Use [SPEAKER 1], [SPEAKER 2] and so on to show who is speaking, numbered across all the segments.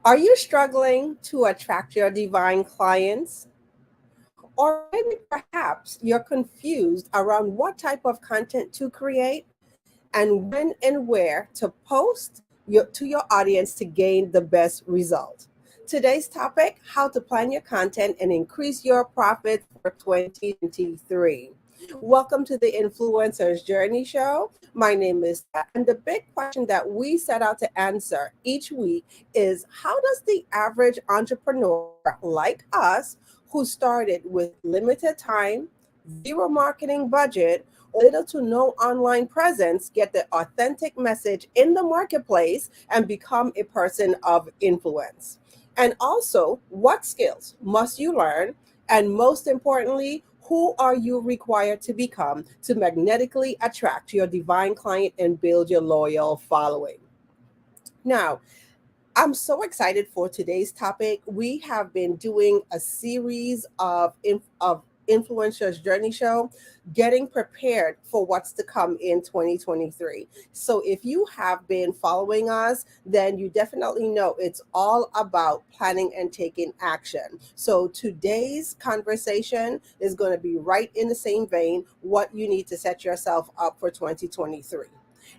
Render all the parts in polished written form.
[SPEAKER 1] Are you struggling to attract your divine clients? Or maybe perhaps you're confused around what type of content to create and when and where to post to your audience to gain the best result. Today's topic: how to plan your content and increase your profits for 2023. Welcome to the Influencers Journey Show. My name is Kat, and the big question that we set out to answer each week is: how does the average entrepreneur like us, who started with limited time, zero marketing budget, little to no online presence, get the authentic message in the marketplace and become a person of influence? And also, what skills must you learn? And most importantly, who are you required to become to magnetically attract your divine client and build your loyal following? Now, I'm so excited for today's topic. We have been doing a series of influencers journey show, getting prepared for what's to come in 2023. So if you have been following us, then you definitely know it's all about planning and taking action. So today's conversation is going to be right in the same vein, what you need to set yourself up for 2023.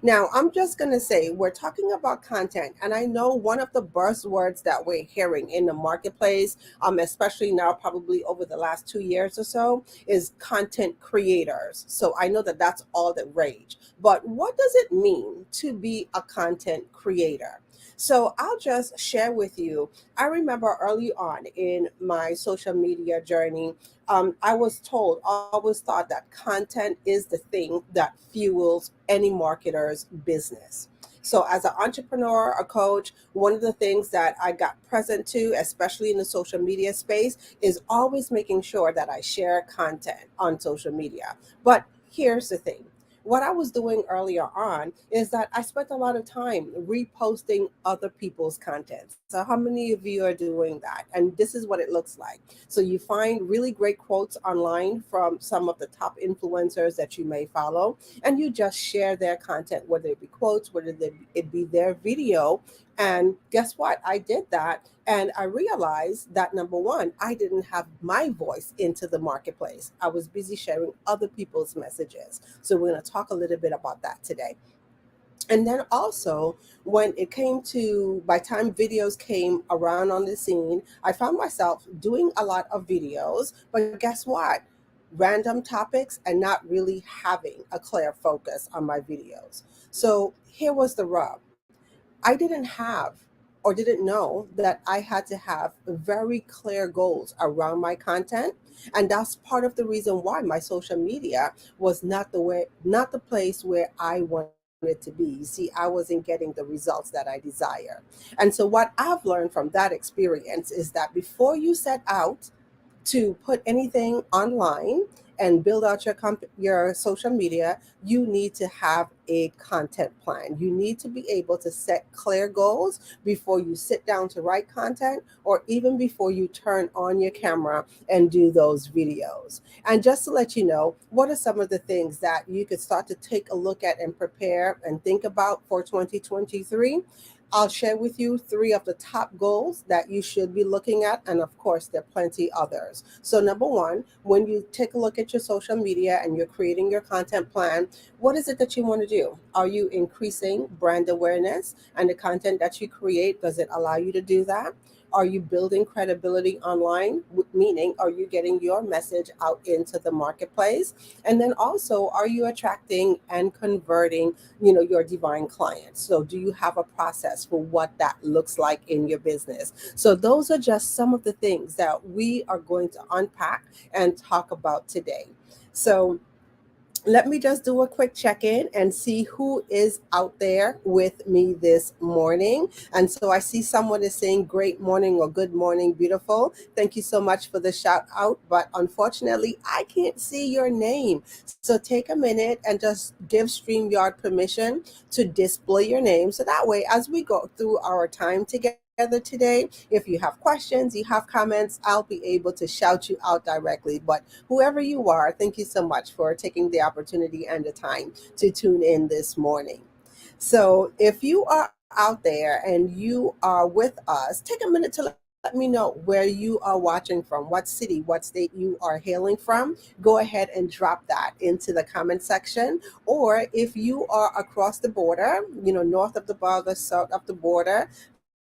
[SPEAKER 1] Now, I'm just going to say we're talking about content, and I know one of the buzzwords that we're hearing in the marketplace, especially now, probably over the last 2 years or so, is content creators. So I know that that's all the rage. But what does it mean to be a content creator? So I'll just share with you. I remember early on in my social media journey, I was told, always thought that content is the thing that fuels any marketer's business. So, as an entrepreneur, a coach, one of the things that I got present to, especially in the social media space, is always making sure that I share content on social media. But here's the thing: what I was doing earlier on is that I spent a lot of time reposting other people's content. So, how many of you are doing that? And this is what it looks like. So, you find really great quotes online from some of the top influencers that you may follow, and you just share their content, whether it be quotes, it be their video. And guess what? I did that. And I realized that number one, I didn't have my voice into the marketplace. I was busy sharing other people's messages. So we're going to talk a little bit about that today. And then also, when it came to, by time videos came around on the scene, I found myself doing a lot of videos. But guess what? Random topics and not really having a clear focus on my videos. So here was the rub: I didn't have or didn't know that I had to have very clear goals around my content. And that's part of the reason why my social media was not the place where I wanted to be. You see, I wasn't getting the results that I desire. And so what I've learned from that experience is that before you set out to put anything online and build out your social media, you need to have a content plan. You need to be able to set clear goals before you sit down to write content, or even before you turn on your camera and do those videos. And just to let you know, what are some of the things that you could start to take a look at and prepare and think about for 2023? I'll share with you three of the top goals that you should be looking at. And of course, there are plenty others. So, number one, when you take a look at your social media and you're creating your content plan, what is it that you want to do? Are you increasing brand awareness? And the content that you create, does it allow you to do that? Are you building credibility online? Meaning, are you getting your message out into the marketplace? And then also, are you attracting and converting, your divine clients? So do you have a process for what that looks like in your business? So those are just some of the things that we are going to unpack and talk about today. So let me just do a quick check in and see who is out there with me this morning. And so I see someone is saying great morning or good morning, beautiful. Thank you so much for the shout out. But unfortunately, I can't see your name. So take a minute and just give StreamYard permission to display your name. So that way, as we go through our time together today, if you have questions, you have comments, I'll be able to shout you out directly. But whoever you are, thank you so much for taking the opportunity and the time to tune in this morning. So if you are out there and you are with us, take a minute to let me know where you are watching from, what city, what state you are hailing from. Go ahead and drop that into the comment section. Or if you are across the border, north of the border, south of the border,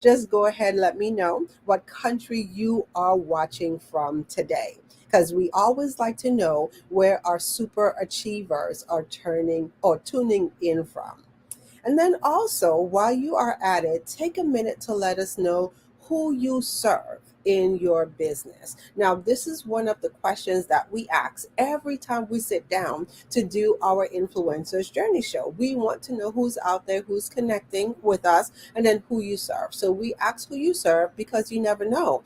[SPEAKER 1] just go ahead, let me know what country you are watching from today. Because we always like to know where our super achievers are turning or tuning in from. And then also, while you are at it, take a minute to let us know who you serve in your business. Now, this is one of the questions that we ask every time we sit down to do our Influencers Journey show. We want to know who's out there, who's connecting with us, and then who you serve. So we ask who you serve because you never know.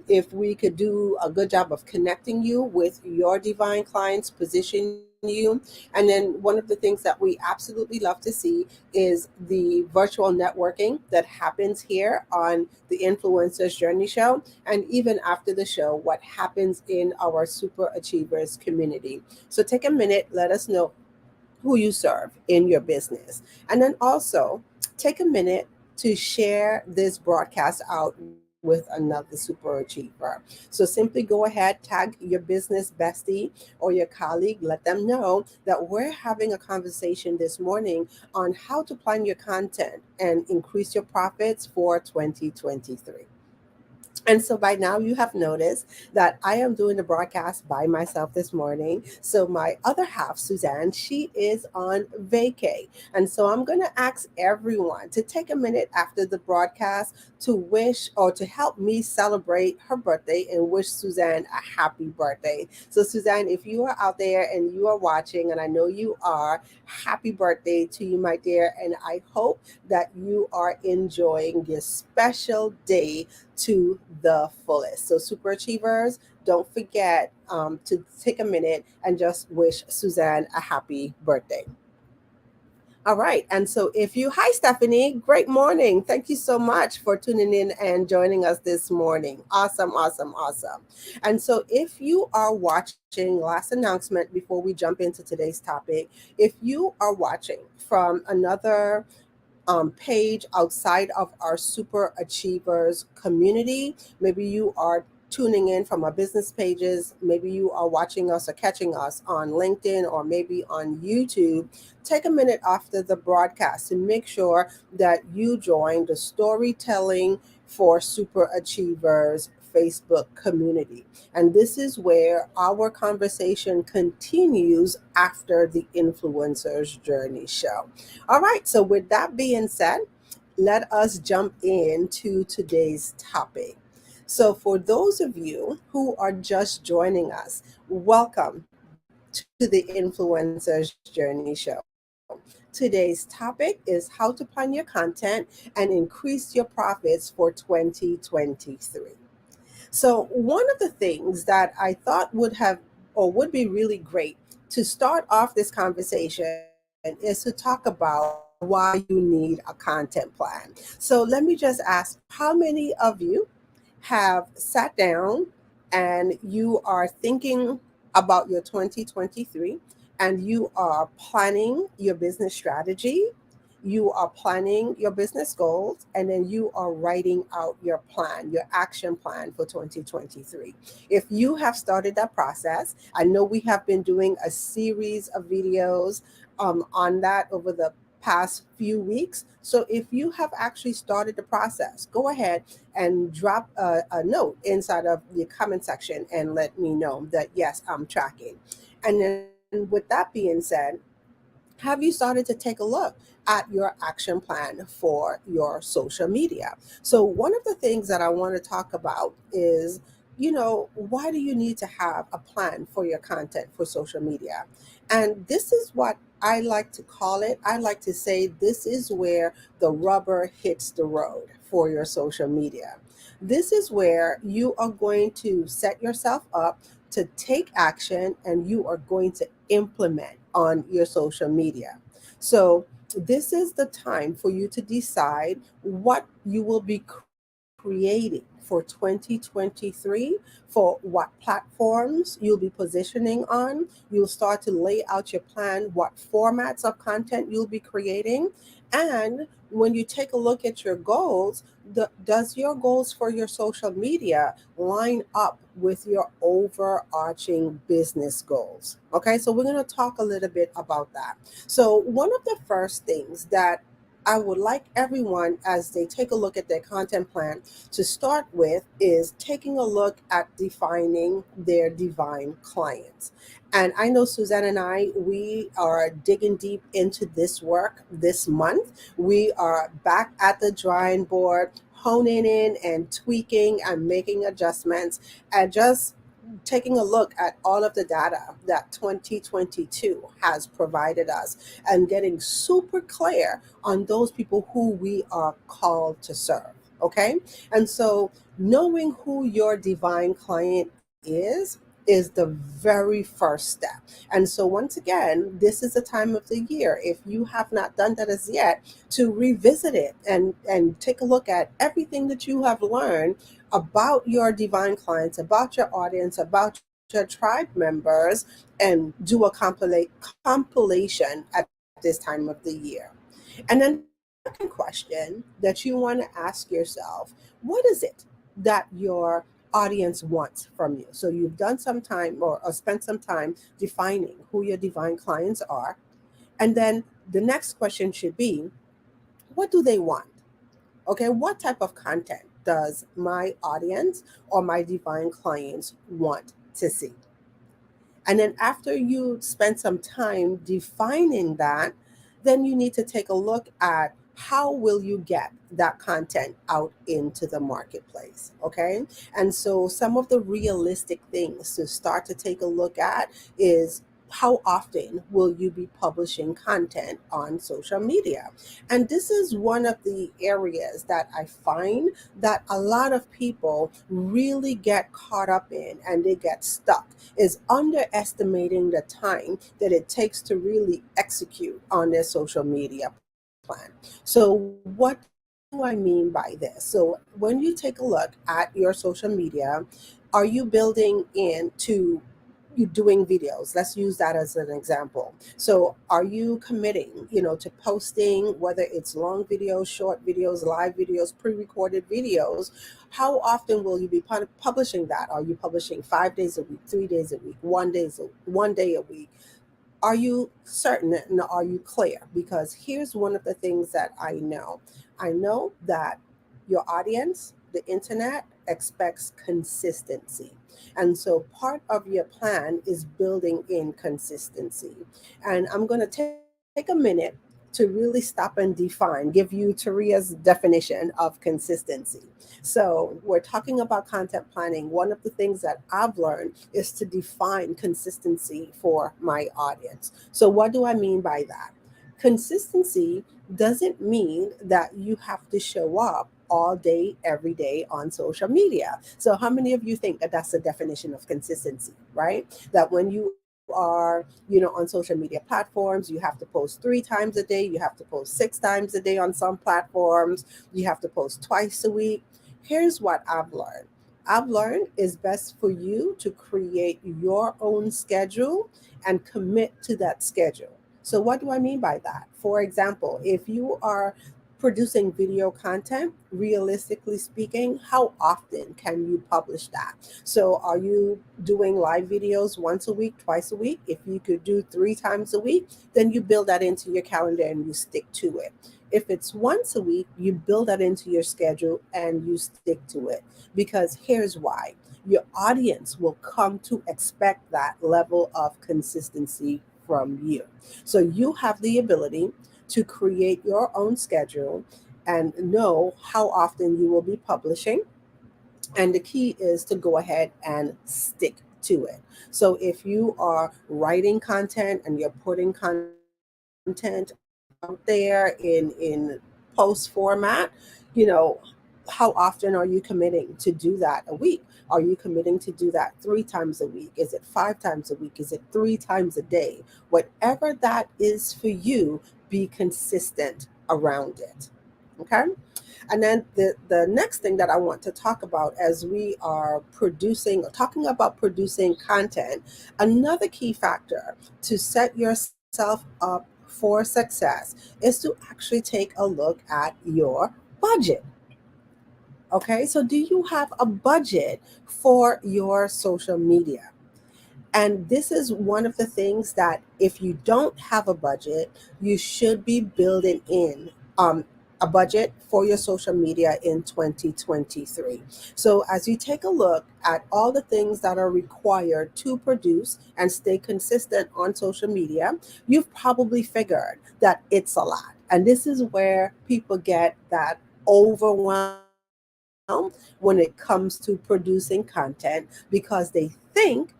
[SPEAKER 1] If we could do a good job of connecting you with your divine clients, position you. And then one of the things that we absolutely love to see is the virtual networking that happens here on the Influencers Journey show. And even after the show, what happens in our super achievers community. So take a minute, let us know who you serve in your business. And then also take a minute to share this broadcast out with another super achiever. So simply go ahead, tag your business bestie or your colleague, let them know that we're having a conversation this morning on how to plan your content and increase your profits for 2023. And so by now you have noticed that I am doing the broadcast by myself this morning. So my other half, Suzanne, she is on vacay. And so I'm going to ask everyone to take a minute after the broadcast to wish or to help me celebrate her birthday and wish Suzanne a happy birthday. So Suzanne, if you are out there and you are watching, and I know you are, happy birthday to you, my dear. And I hope that you are enjoying this special day to the fullest. So, super achievers, don't forget to take a minute and just wish Suzanne a happy birthday. All right. And so, if you, hi, Stephanie, great morning. Thank you so much for tuning in and joining us this morning. Awesome, awesome, awesome. And so, if you are watching, last announcement before we jump into today's topic, if you are watching from another page outside of our super achievers community. Maybe you are tuning in from our business pages. Maybe you are watching us or catching us on LinkedIn or maybe on YouTube. Take a minute after the broadcast to make sure that you join the Storytelling for Super Achievers Facebook community. And this is where our conversation continues after the Influencers Journey show. All right, so with that being said, let us jump into today's topic. So, for those of you who are just joining us, welcome to the Influencers Journey show. Today's topic is how to plan your content and increase your profits for 2023. So, one of the things that I thought would have or would be really great to start off this conversation is to talk about why you need a content plan. So, let me just ask, how many of you have sat down and you are thinking about your 2023 and you are planning your business strategy, you are planning your business goals, and then you are writing out your plan, your action plan for 2023. If you have started that process, I know we have been doing a series of videos on that over the past few weeks. So if you have actually started the process, go ahead and drop a note inside of the comment section and let me know that yes, I'm tracking. And then with that being said, have you started to take a look at your action plan for your social media? So, one of the things that I want to talk about is, why do you need to have a plan for your content for social media? And this is what I like to call it. I like to say this is where the rubber hits the road for your social media. This is where you are going to set yourself up to take action and you are going to implement on your social media. So, this is the time for you to decide what you will be creating for for 2023 for what platforms you'll be positioning on. You'll start to lay out your plan, what formats of content you'll be creating. And when you take a look at your goals, does your goals for your social media line up with your overarching business goals? Okay, so we're going to talk a little bit about that. So, one of the first things that I would like everyone, as they take a look at their content plan, to start with is taking a look at defining their divine clients. And I know Suzanne and I, we are digging deep into this work this month. We are back at the drawing board, honing in and tweaking and making adjustments and just taking a look at all of the data that 2022 has provided us and getting super clear on those people who we are called to serve. Okay. And so knowing who your divine client is the very first step. And so once again, this is the time of the year, if you have not done that as yet, to revisit it and take a look at everything that you have learned about your divine clients, about your audience, about your tribe members, and do a compilation at this time of the year. And then the second question that you want to ask yourself, what is it that your audience wants from you? So you've done some time or spent some time defining who your divine clients are. And then the next question should be, what do they want? Okay, what type of content does my audience or my divine clients want to see? And then after you spend some time defining that, then you need to take a look at how will you get that content out into the marketplace. Okay. And so some of the realistic things to start to take a look at is, how often will you be publishing content on social media? And this is one of the areas that I find that a lot of people really get caught up in and they get stuck, is underestimating the time that it takes to really execute on their social media plan. So, what do I mean by this? So, when you take a look at your social media, are you building into you doing videos? Let's use that as an example. So are you committing, to posting, whether it's long videos, short videos, live videos, pre-recorded videos? How often will you be publishing that? Are you publishing 5 days a week, 3 days a week, 1 day a week? Are you certain and are you clear? Because here's one of the things that I know. I know that your audience, the internet, expects consistency. And so part of your plan is building in consistency. And I'm going to take a minute to really stop and define, give you Taria's definition of consistency. So, we're talking about content planning. One of the things that I've learned is to define consistency for my audience. So, what do I mean by that? Consistency doesn't mean that you have to show up all day, every day on social media. So, how many of you think that that's the definition of consistency, right? That when you are, on social media platforms, you have to post 3 times a day, you have to post 6 times a day on some platforms, you have to post twice a week. Here's what I've learned. I've learned it's best for you to create your own schedule and commit to that schedule. So, what do I mean by that? For example, if you are producing video content, realistically speaking, how often can you publish that? So, are you doing live videos once a week, twice a week? If you could do 3 times a week, then you build that into your calendar and you stick to it. If it's once a week, you build that into your schedule and you stick to it. Because here's why: your audience will come to expect that level of consistency from you. So you have the ability to create your own schedule and know how often you will be publishing. And the key is to go ahead and stick to it. So if you are writing content and you're putting content out there in post format, you know, how often are you committing to do that a week? Are you committing to do that 3 times a week? Is it 5 times a week? Is it 3 times a day? Whatever that is for you, be consistent around it. Okay. And then the next thing that I want to talk about as we are producing or talking about producing content, another key factor to set yourself up for success is to actually take a look at your budget. Okay, so do you have a budget for your social media? And this is one of the things that if you don't have a budget, you should be building in a budget for your social media in 2023. So as you take a look at all the things that are required to produce and stay consistent on social media, you've probably figured that it's a lot. And this is where people get that overwhelm when it comes to producing content because they think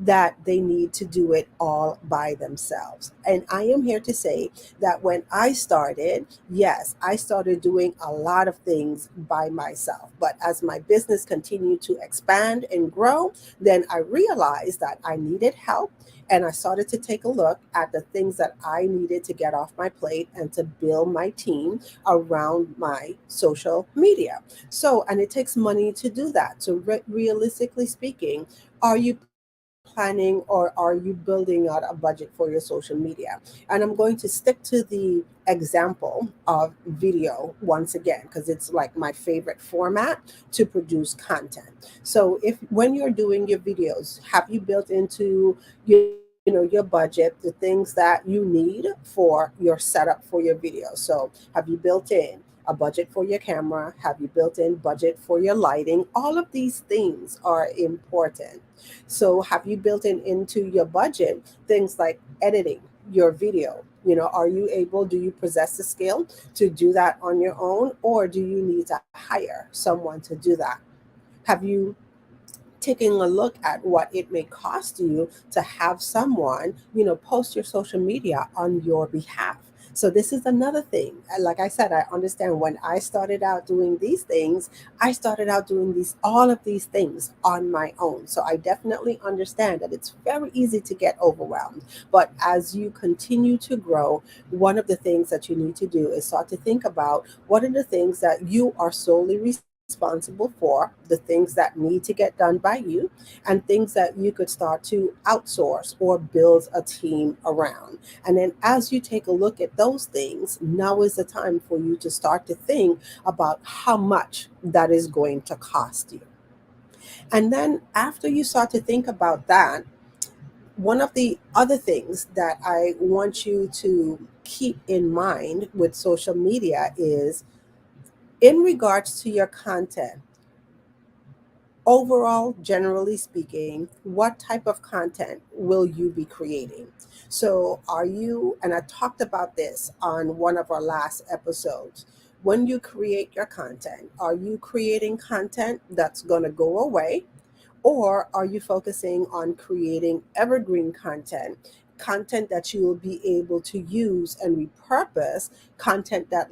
[SPEAKER 1] that they need to do it all by themselves. And I am here to say that when I started, yes, I started doing a lot of things by myself. But as my business continued to expand and grow, then I realized that I needed help. And I started to take a look at the things that I needed to get off my plate and to build my team around my social media. So, and it takes money to do that. So, realistically speaking, are you planning or are you building out a budget for your social media? And I'm going to stick to the example of video once again because it's like my favorite format to produce content. So if when you're doing your videos, have you built into your budget the things that you need for your setup for your video? So have you built in a budget for your camera? Have you built in budget for your lighting? All of these things are important. So have you built in into your budget things like editing your video? Are you able, do you possess the skill to do that on your own, or do you need to hire someone to do that? Have you taking a look at what it may cost you to have someone, post your social media on your behalf? So this is another thing. Like I said, I understand when I started out doing these things, I started out doing these all of these things on my own. So I definitely understand that it's very easy to get overwhelmed. But as you continue to grow, one of the things that you need to do is start to think about what are the things that you are solely responsible for, the things that need to get done by you, and things that you could start to outsource or build a team around. And then as you take a look at those things, now is the time for you to start to think about how much that is going to cost you. And then after you start to think about that, one of the other things that I want you to keep in mind with social media is in regards to your content. Overall, generally speaking, what type of content will you be creating? So, are you, and I talked about this on one of our last episodes, when you create your content, are you creating content that's going to go away? Or are you focusing on creating evergreen content, content that you will be able to use and repurpose, content that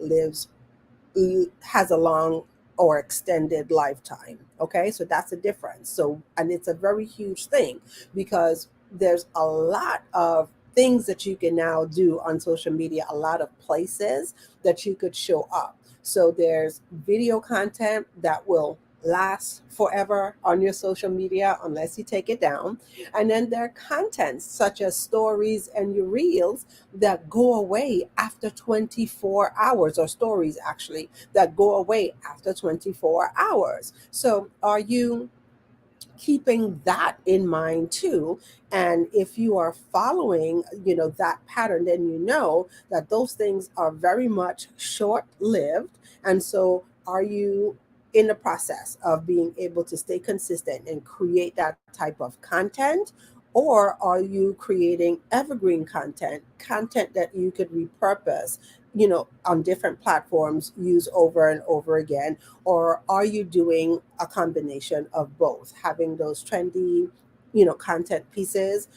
[SPEAKER 1] has a long or extended lifetime? Okay, so that's the difference. So, and it's a very huge thing because there's a lot of things that you can now do on social media, a lot of places that you could show up. So there's video content that will last forever on your social media unless you take it down. And then there are contents such as stories and your reels that go away after 24 hours, or stories actually that go away after 24 hours. So are you keeping that in mind too? And if you are following, that pattern, then you know that those things are very much short lived. And so are you in the process of being able to stay consistent and create that type of content? Or are you creating evergreen content that you could repurpose, on different platforms, use over and over again? Or are you doing a combination of both, having those trendy, content pieces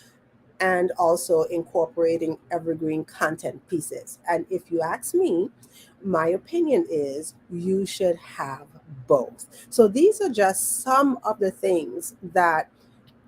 [SPEAKER 1] and also incorporating evergreen content pieces? And if you ask me, my opinion is you should have both. So these are just some of the things that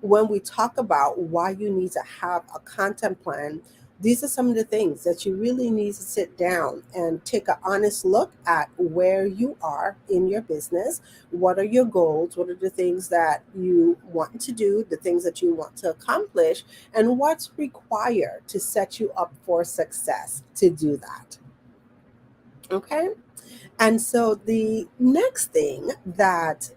[SPEAKER 1] when we talk about why you need to have a content plan, These are some of the things that you really need to sit down and take an honest look at where you are in your business. What are your goals? What are the things that you want to do, the things that you want to accomplish, and what's required to set you up for success to do that? Okay. And so the next thing that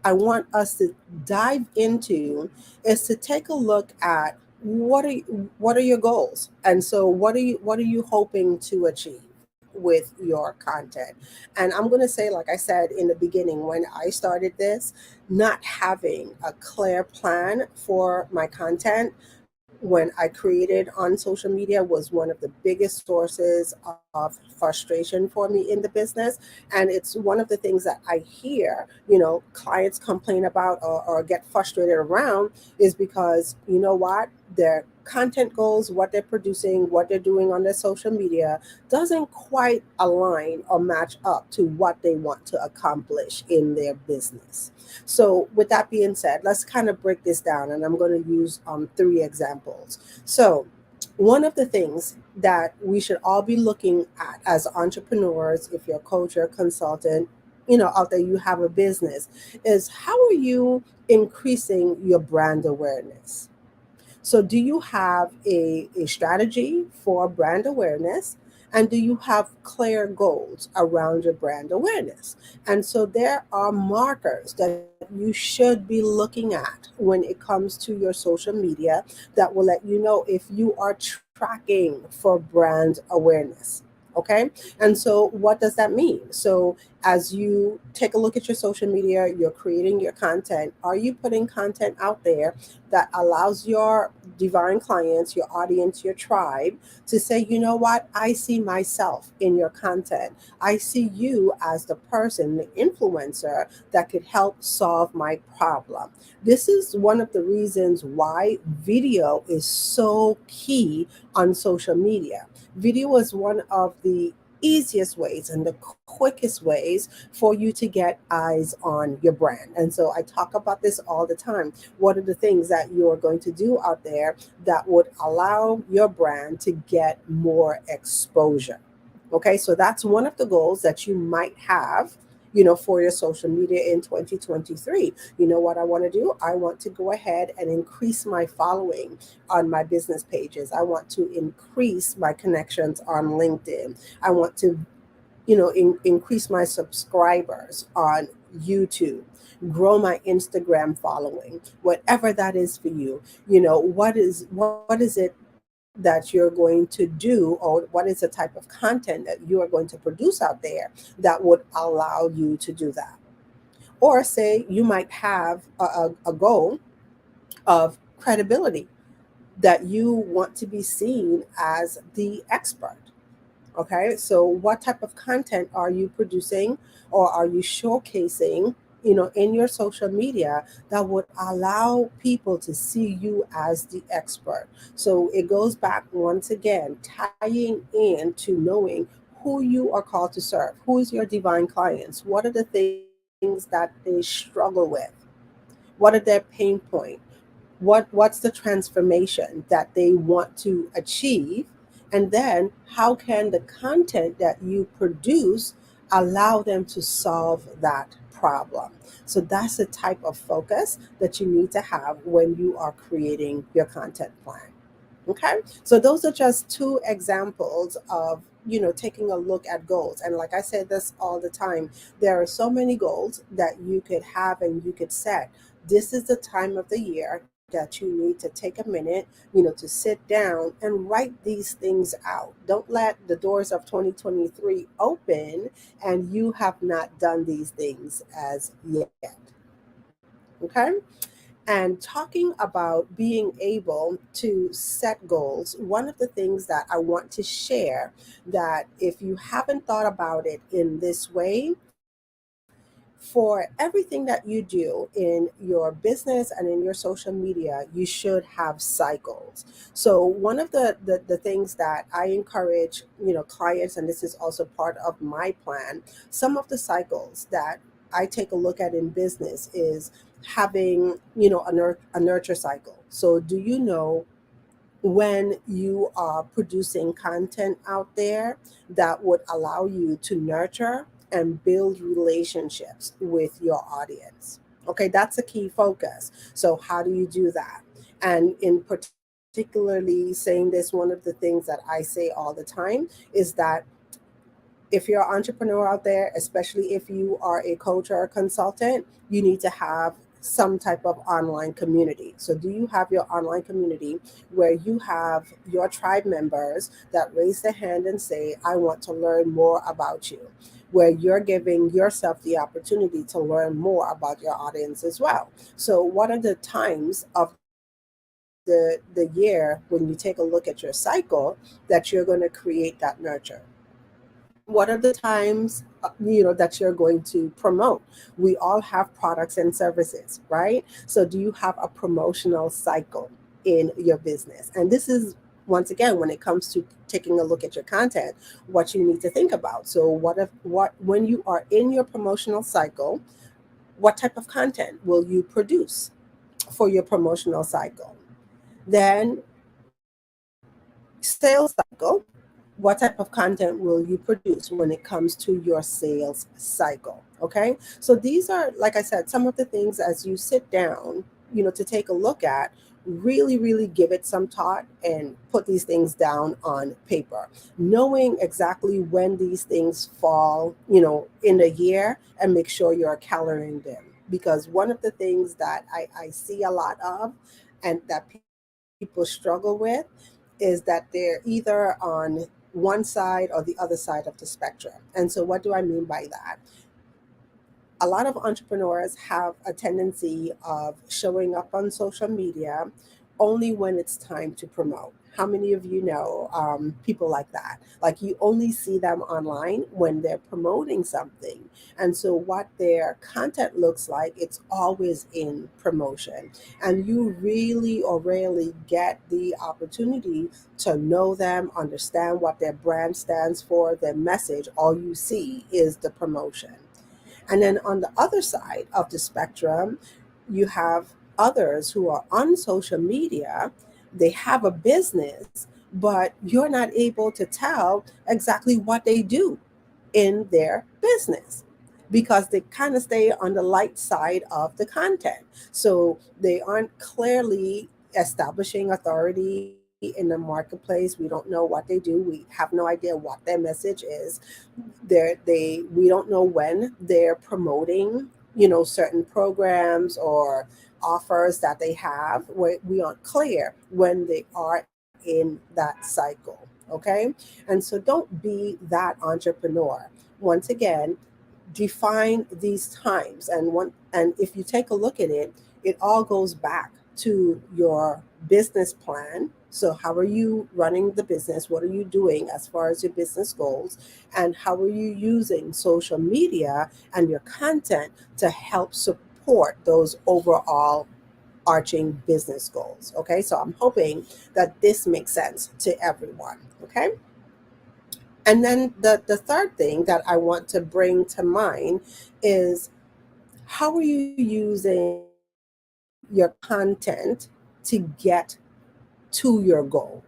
[SPEAKER 1] I want us to dive into is to take a look at what are your goals, and so what are you hoping to achieve with your content. And I'm going to say, like I said in the beginning when I started this, not having a clear plan for my content when I created on social media was one of the biggest sources of frustration for me in the business. And it's one of the things that I hear, clients complain about, or get frustrated around, is because, you know what, their content goals, what they're producing, what they're doing on their social media doesn't quite align or match up to what they want to accomplish in their business. So, with that being said, let's kind of break this down, and I'm going to use three examples. So, one of the things that we should all be looking at as entrepreneurs, if you're a coach or a consultant, out there you have a business, is how are you increasing your brand awareness? So, do you have a strategy for brand awareness? And do you have clear goals around your brand awareness? And so, there are markers that you should be looking at when it comes to your social media that will let you know if you are tracking for brand awareness. Okay. And so, what does that mean? So, as you take a look at your social media, you're creating your content. Are you putting content out there that allows your divine clients, your audience, your tribe to say, you know what, I see myself in your content. I see you as the person, the influencer that could help solve my problem. This is one of the reasons why video is so key on social media. Video is one of the easiest ways and the quickest ways for you to get eyes on your brand. And so I talk about this all the time. What are the things that you're going to do out there that would allow your brand to get more exposure? Okay, so that's one of the goals that you might have, for your social media in 2023. You know what I want to do? I want to go ahead and increase my following on my business pages. I want to increase my connections on LinkedIn. I want to, increase my subscribers on YouTube, grow my Instagram following, whatever that is for you. What is it that you're going to do, or what is the type of content that you are going to produce out there that would allow you to do that? Or say you might have a goal of credibility, that you want to be seen as the expert. Okay, so what type of content are you producing, or are you showcasing, in your social media that would allow people to see you as the expert? So it goes back once again, tying in to knowing who you are called to serve, who is your divine clients, what are the things that they struggle with, what are their pain point, what's the transformation that they want to achieve, and then how can the content that you produce allow them to solve that problem? So that's the type of focus that you need to have when you are creating your content plan. Okay, so those are just two examples of, taking a look at goals. And like I said this all the time, there are so many goals that you could have and you could set. This is the time of the year that you need to take a minute, to sit down and write these things out. Don't let the doors of 2023 open and you have not done these things as yet. Okay. And talking about being able to set goals, one of the things that I want to share, that if you haven't thought about it in this way, for everything that you do in your business and in your social media, you should have cycles. So one of the things that I encourage, clients, and this is also part of my plan, some of the cycles that I take a look at in business is having, a nurture cycle. So do you know when you are producing content out there that would allow you to nurture and build relationships with your audience. Okay, that's a key focus. So, how do you do that? And in particularly saying this, one of the things that I say all the time is that if you're an entrepreneur out there, especially if you are a coach or a consultant, you need to have some type of online community. So, do you have your online community where you have your tribe members that raise their hand and say, I want to learn more about you? Where you're giving yourself the opportunity to learn more about your audience as well. So, what are the times of the year when you take a look at your cycle that you're going to create that nurture? What are the times that you're going to promote? We all have products and services, right? So do you have a promotional cycle in your business? And this is, once again, when it comes to taking a look at your content, what you need to think about. So what when you are in your promotional cycle, what type of content will you produce for your promotional cycle? Then sales cycle, what type of content will you produce when it comes to your sales cycle? Okay, so these are, like I said, some of the things as you sit down, to take a look at. Really give it some thought and put these things down on paper, knowing exactly when these things fall, in a year, and make sure you're calendaring them. Because one of the things that I see a lot of, and that people struggle with, is that they're either on one side or the other side of the spectrum. And so, what do I mean by that? A lot of entrepreneurs have a tendency of showing up on social media only when it's time to promote. How many of you know people like that? Like, you only see them online when they're promoting something. And so, what their content looks like, it's always in promotion. And you really or rarely get the opportunity to know them, understand what their brand stands for, their message. All you see is the promotion. And then on the other side of the spectrum, you have others who are on social media. They have a business, but you're not able to tell exactly what they do in their business because they kind of stay on the light side of the content. So they aren't clearly establishing authority in the marketplace. We don't know what they do. We have no idea what their message is. We don't know when they're promoting, certain programs or offers that they have. We aren't clear when they are in that cycle. Okay, and so don't be that entrepreneur. Once again, define these times, and if you take a look at it, it all goes back to your business plan. So how are you running the business? What are you doing as far as your business goals? And how are you using social media and your content to help support those overall arching business goals? Okay, so I'm hoping that this makes sense to everyone. Okay, and then the third thing that I want to bring to mind is, how are you using your content to get to your goal?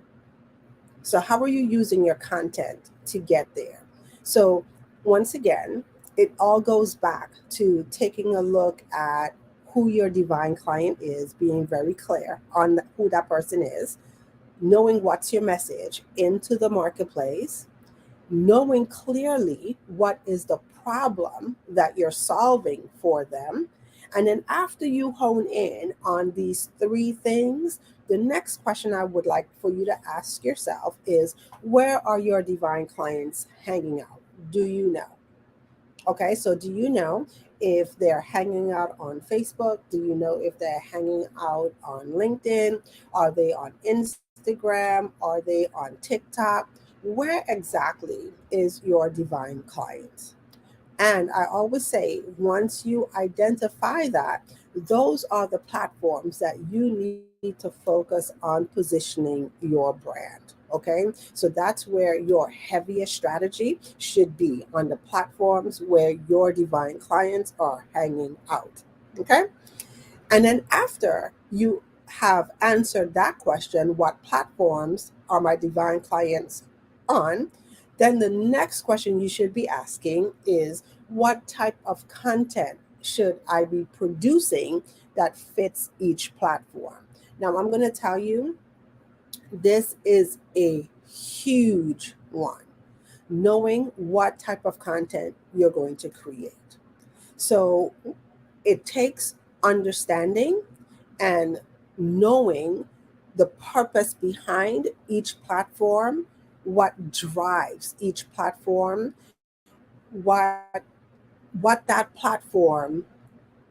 [SPEAKER 1] So, how are you using your content to get there? So, once again, it all goes back to taking a look at who your divine client is, being very clear on who that person is, knowing what's your message into the marketplace, knowing clearly what is the problem that you're solving for them. And then after you hone in on these three things, the next question I would like for you to ask yourself is, where are your divine clients hanging out? Do you know? Okay, so do you know if they're hanging out on Facebook? Do you know if they're hanging out on LinkedIn? Are they on Instagram? Are they on TikTok? Where exactly is your divine client? And I always say, once you identify that, those are the platforms that you need to focus on positioning your brand. Okay. So that's where your heaviest strategy should be, on the platforms where your divine clients are hanging out. Okay. And then after you have answered that question, what platforms are my divine clients on? Then the next question you should be asking is, what type of content should I be producing that fits each platform? Now, I'm going to tell you, this is a huge one, knowing what type of content you're going to create. So it takes understanding and knowing the purpose behind each platform, what drives each platform, what what that platform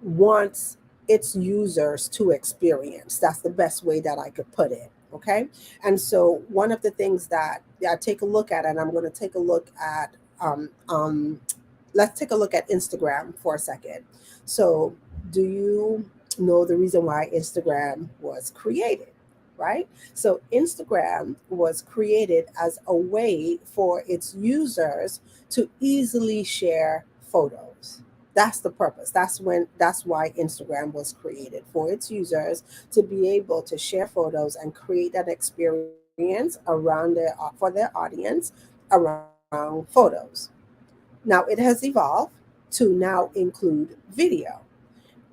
[SPEAKER 1] wants its users to experience. That's the best way that I could put it. Okay. And so one of the things that I take a look at, and I'm going to take a look at, um, um, let's take a look at Instagram for a second. So, do you know the reason why Instagram was created? Right? So, Instagram was created as a way for its users to easily share photos. That's the purpose. That's why Instagram was created, for its users to be able to share photos and create that experience around for their audience around photos. Now it has evolved to now include video,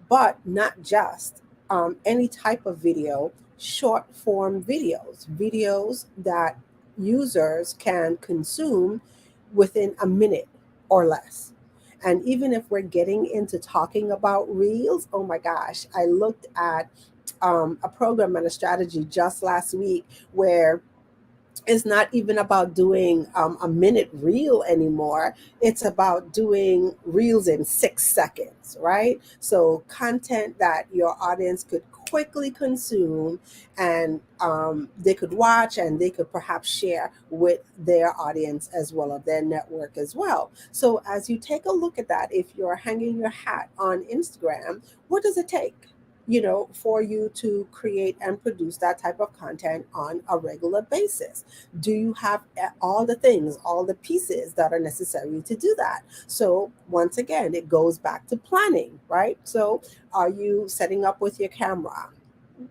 [SPEAKER 1] but not just any type of video, short form videos, videos that users can consume within a minute or less. And even if we're getting into talking about reels, oh my gosh, I looked at a program and a strategy just last week where it's not even about doing a minute reel anymore. It's about doing reels in 6 seconds, right? So content that your audience could quickly consume, and they could watch, and they could perhaps share with their audience as well, of their network as well. So as you take a look at that, if you're hanging your hat on Instagram, what does it take, for you to create and produce that type of content on a regular basis? Do you have all the things, all the pieces that are necessary to do that? So once again, it goes back to planning, right? So are you setting up with your camera?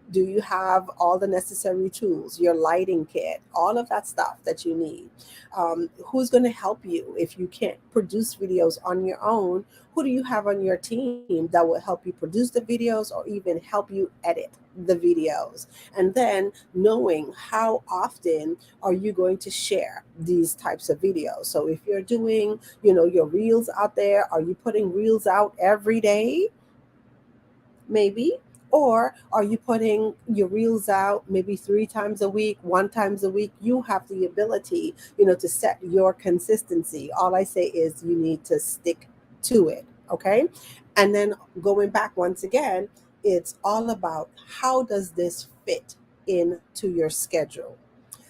[SPEAKER 1] Do you have all the necessary tools, your lighting kit, all of that stuff that you need? Who's going to help you if you can't produce videos on your own? Who do you have on your team that will help you produce the videos, or even help you edit the videos? And then knowing how often are you going to share these types of videos. So if you're doing, your reels out there, are you putting reels out every day? Maybe. Or are you putting your reels out maybe 3 times a week, 1 times a week? You have the ability, to set your consistency. All I say is you need to stick to it. Okay. And then going back once again, it's all about, how does this fit into your schedule?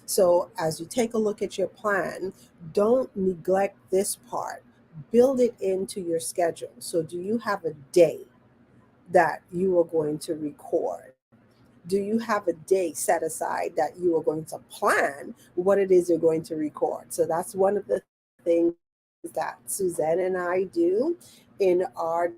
[SPEAKER 1] So as you take a look at your plan, don't neglect this part. Build it into your schedule. So do you have a day that you are going to record? Do you have a day set aside that you are going to plan what it is you're going to record? So that's one of the things that Suzanne and I do in our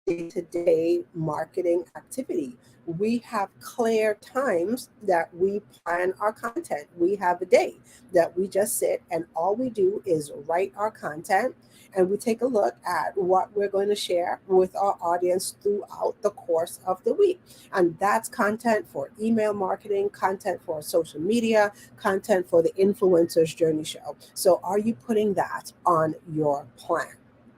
[SPEAKER 1] day-to-day marketing activity. We have clear times that we plan our content. We have a day that we just sit, and all we do is write our content, and we take a look at what we're going to share with our audience throughout the course of the week. And that's content for email marketing, content for social media, content for the Influencers Journey Show. So are you putting that on your plan?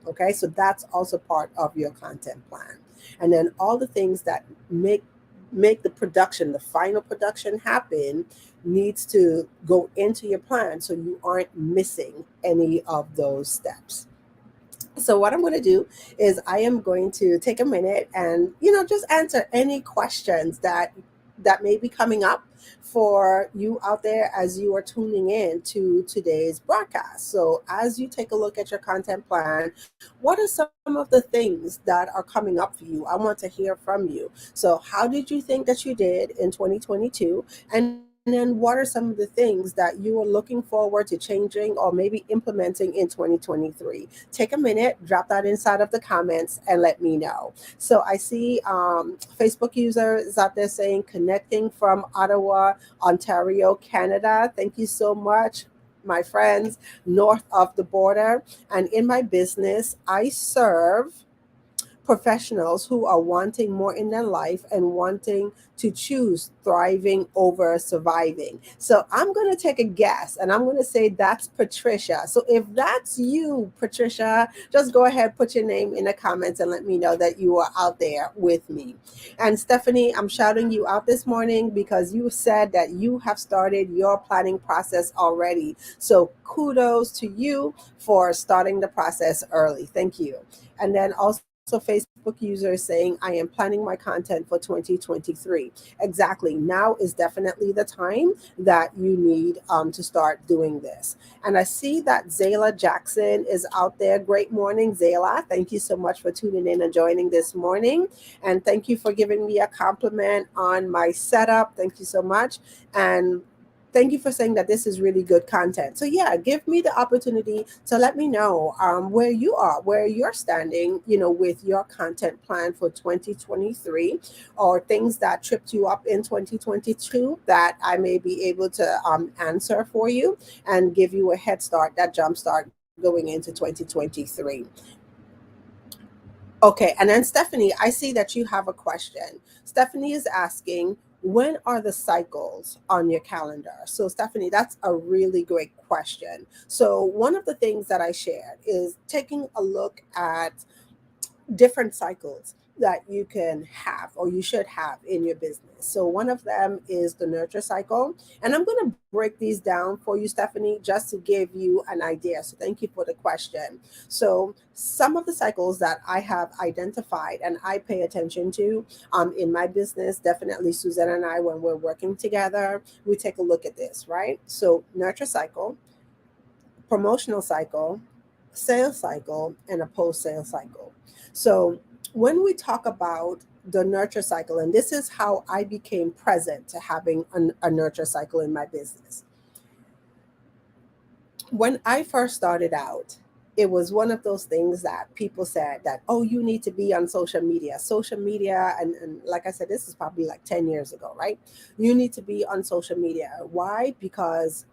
[SPEAKER 1] Okay, so that's also part of your content plan. And then all the things that make the production, the final production happen, needs to go into your plan so you aren't missing any of those steps. So what I'm going to do is I am going to take a minute and, just answer any questions that may be coming up for you out there as you are tuning in to today's broadcast. So as you take a look at your content plan, what are some of the things that are coming up for you? I want to hear from you. So how did you think that you did in 2022? And And then what are some of the things that you are looking forward to changing or maybe implementing in 2023? Take a minute, drop that inside of the comments, and let me know. So I see Facebook users out there saying connecting from Ottawa, Ontario, Canada. Thank you so much, my friends, north of the border. And in my business, I serve professionals who are wanting more in their life and wanting to choose thriving over surviving. So I'm going to take a guess and I'm going to say that's Patricia. So if that's you, Patricia, just go ahead, put your name in the comments and let me know that you are out there with me. And Stephanie, I'm shouting you out this morning because you said that you have started your planning process already. So kudos to you for starting the process early. Thank you. And then also Facebook users saying, I am planning my content for 2023. Exactly. Now is definitely the time that you need to start doing this. And I see that Zayla Jackson is out there. Great morning, Zayla. Thank you so much for tuning in and joining this morning. And thank you for giving me a compliment on my setup. Thank you so much. And thank you for saying that this is really good content. So yeah, give me the opportunity to let me know where you are, where you're standing, with your content plan for 2023, or things that tripped you up in 2022 that I may be able to answer for you and give you a head start, that jump start going into 2023. Okay, and then Stephanie, I see that you have a question. Stephanie is asking, when are the cycles on your calendar? So, Stephanie, that's a really great question. So, one of the things that I shared is taking a look at different cycles that you can have or you should have in your business. So one of them is the nurture cycle. And I'm going to break these down for you, Stephanie, just to give you an idea. So thank you for the question. So some of the cycles that I have identified and I pay attention to in my business, definitely Suzanne and I, when we're working together, we take a look at this, right? So nurture cycle, promotional cycle, sales cycle, and a post sale cycle. So, when we talk about the nurture cycle, and this is how I became present to having a nurture cycle in my business. When I first started out, it was one of those things that people said that, oh, you need to be on social media. Social media, and like I said, this is probably like 10 years ago, right? You need to be on social media. Why? Because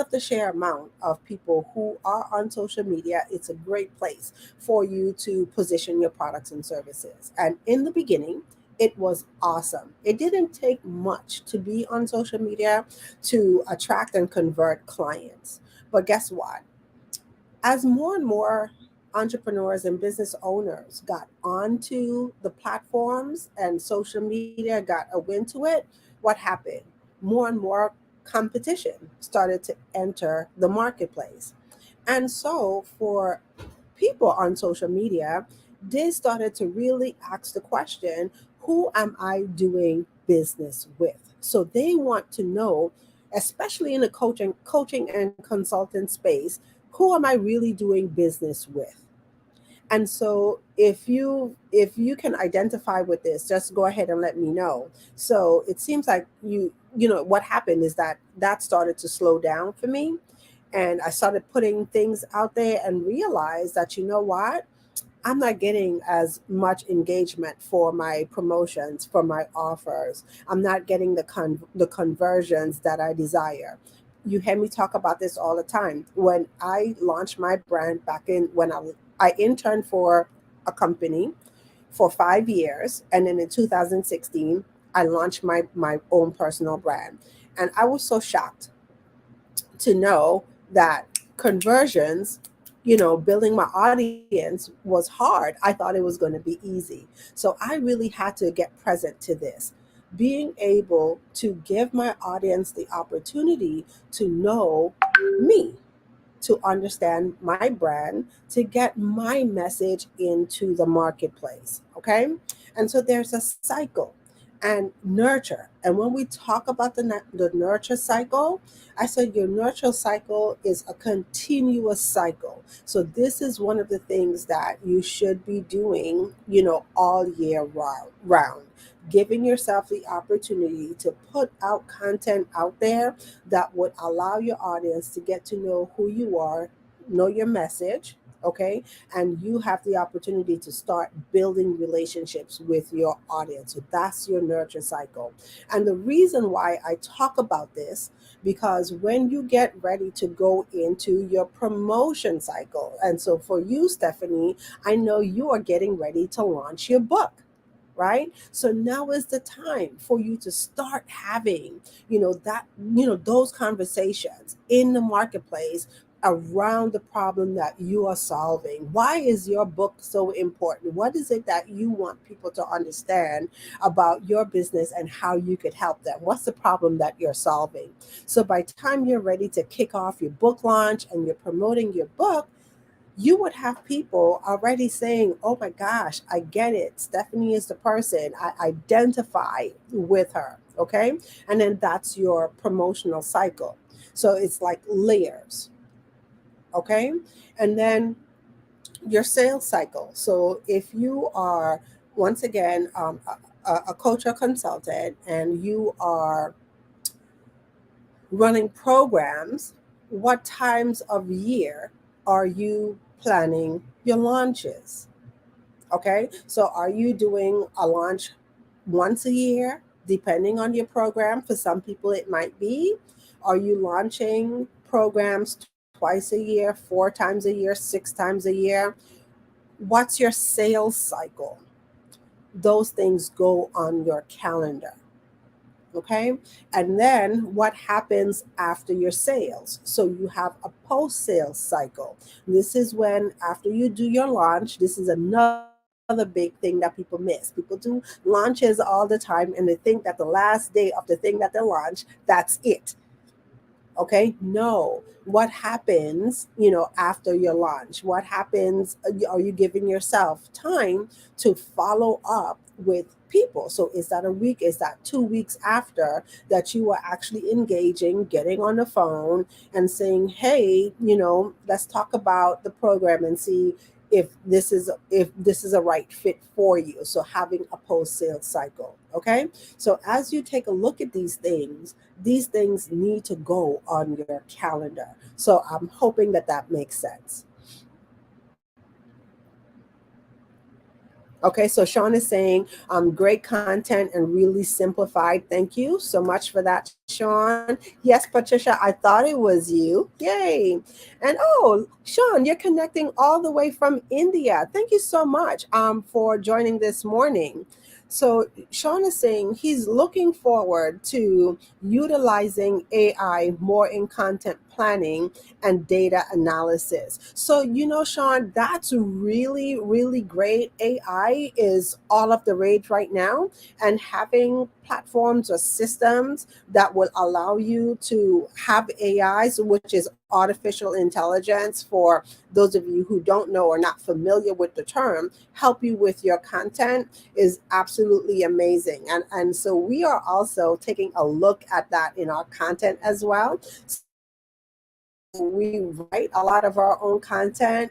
[SPEAKER 1] of the sheer amount of people who are on social media, it's a great place for you to position your products and services. And in the beginning, it was awesome. It didn't take much to be on social media to attract and convert clients. But guess what? As more and more entrepreneurs and business owners got onto the platforms and social media got a wind to it, what happened? More and more competition started to enter the marketplace. And so for people on social media, they started to really ask the question, who am I doing business with? So they want to know, especially in the coaching and consultant space, who am I really doing business with? And so if you can identify with this, just go ahead and let me know. So it seems like what happened is that started to slow down for me, and I started putting things out there and realized that, you know what, I'm not getting as much engagement for my promotions, for my offers. I'm not getting the conversions that I desire. You hear me talk about this all the time. When I launched my brand back in when I interned for a company for 5 years, and then in 2016 I launched my own personal brand, and I was so shocked to know that conversions, building my audience was hard. I thought it was going to be easy. So I really had to get present to this. Being able to give my audience the opportunity to know me, to understand my brand, to get my message into the marketplace. Okay. And so there's a cycle and nurture. And when we talk about the nurture cycle, I said your nurture cycle is a continuous cycle. So this is one of the things that you should be doing, all year round. giving yourself the opportunity to put out content out there that would allow your audience to get to know who you are, know your message, okay? And you have the opportunity to start building relationships with your audience. So that's your nurture cycle. And the reason why I talk about this, because when you get ready to go into your promotion cycle, and so for you, Stephanie, I know you are getting ready to launch your book, right? So now is the time for you to start having, those conversations in the marketplace around the problem that you are solving. Why is your book so important? What is it that you want people to understand about your business and how you could help them? What's the problem that you're solving? So by the time you're ready to kick off your book launch and you're promoting your book, you would have people already saying, oh my gosh, I get it. Stephanie is the person. I identify with her. Okay. And then that's your promotional cycle. So it's like layers. Okay. And then your sales cycle. So if you are, once again, a coach or consultant and you are running programs, what times of year are you planning your launches? Okay, so are you doing a launch once a year, depending on your program? For some people, it might be. Are you launching programs twice a year, 4 times a year, 6 times a year? What's your sales cycle? Those things go on your calendar. Okay. And then what happens after your sales? So you have a post sales cycle. This is when, after you do your launch, this is another big thing that people miss. People do launches all the time and they think that the last day of the thing that they launch, that's it. Okay, no. What happens, after your launch? What happens? Are you giving yourself time to follow up with people? So is that a week? Is that 2 weeks after that you are actually engaging, getting on the phone and saying, hey, let's talk about the program and see if this is a right fit for you. So having a post sales cycle. Okay, so as you take a look at these things need to go on your calendar. So I'm hoping that that makes sense. Okay, so Sean is saying, great content and really simplified. Thank you so much for that, Sean. Yes, Patricia, I thought it was you. Yay. And oh, Sean, you're connecting all the way from India. Thank you so much for joining this morning. So Sean is saying he's looking forward to utilizing AI more in content planning and data analysis. So, Sean, that's really, really great. AI is all of the rage right now, and having platforms or systems that will allow you to have AIs, which is artificial intelligence, for those of you who don't know or not familiar with the term, help you with your content is absolutely amazing. And so we are also taking a look at that in our content as well. We write a lot of our own content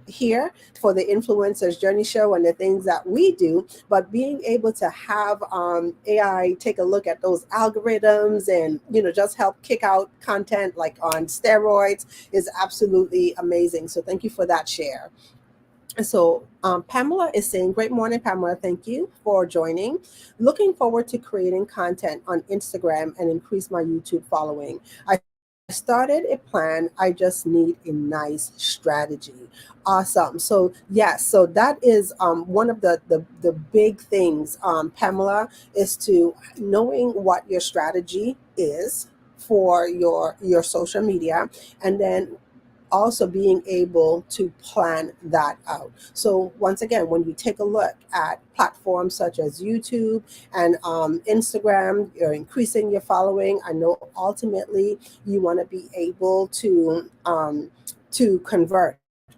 [SPEAKER 1] here for the influencers journey show and the things that we do, but being able to have AI take a look at those algorithms and just help kick out content like on steroids is absolutely amazing. So thank you for that share. So Pamela is saying, great morning, Pamela. Thank you for joining. Looking forward to creating content on Instagram and increase my YouTube following. I started a plan. I just need a nice strategy. Awesome. So yes, so that is one of the big things, Pamela, is to knowing what your strategy is for your social media, and then also being able to plan that out. So once again, when you take a look at platforms such as YouTube and Instagram, you're increasing your following. I know ultimately you want to be able to convert